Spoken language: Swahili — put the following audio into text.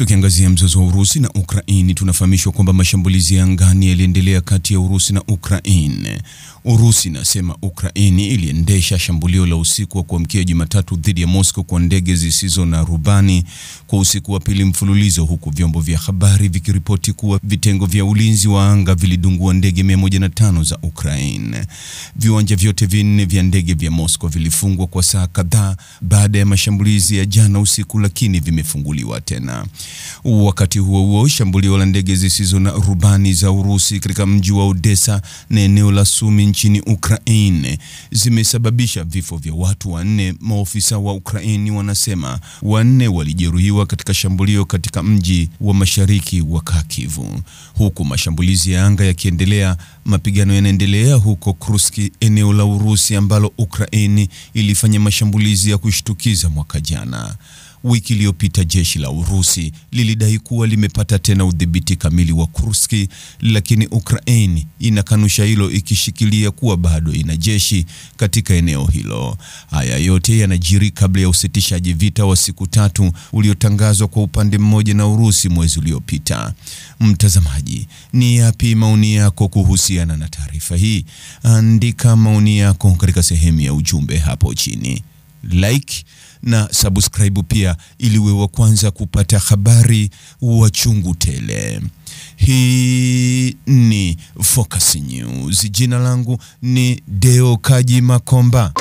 Tukiangazia mzozo wa Urusi na Ukraini, tunafahamishwa kwamba mashambulizi ya angani yaliendelea kati ya Urusi na Ukraini. Urusi inasema Ukraini iliendesha shambulio la usiku wa kuamkia Jumatatu dhidi ya Moscow kwa ndege zisizo na rubani kwa usiku wa pili mfululizo, huku vyombo vya habari vikiripoti kuwa vitengo vya ulinzi wa anga vilidungua ndege 105 za Ukraini. Viwanja vyote vinne vya ndege vya Moscow vilifungwa kwa saa kadhaa baada ya mashambulizi ya jana usiku, lakini vimefunguliwa tena. Wakati huo huo, shambulio la ndege zisizo na rubani za Urusi katika mji wa Odessa na eneo la Sumi nchini Ukraine zimesababisha vifo vya watu 4. Maofisa wa Ukraini wanasema 4 walijeruhiwa katika shambulio katika mji wa mashariki wa Kharkiv. Huku mashambulizi ya anga yakiendelea, mapigano yanaendelea huko Kursk, eneo la Urusi ambalo Ukraini ilifanya mashambulizi ya kushtukiza mwaka jana. Wiki iliyopita jeshi la Urusi lilidai kuwa limepata tena udhibiti kamili wa Kursk, lakini Ukraini inakanusha hilo, ikishikilia kuwa bado ina jeshi katika eneo hilo. Haya yote yanajiri kabla ya usitishaji vita wa siku 3 uliotangazwa kwa upande mmoja na Urusi mwezi uliopita. Mtazamaji, ni yapi maoni yako kuhusiana na taarifa hii? Andika maoni yako katika sehemu ya ujumbe hapo chini. Like na subscribe pia ili uwe wa kwanza kupata habari wa chungu tele. Hii ni Focus News. Jina langu ni Deo Kaji Makomba.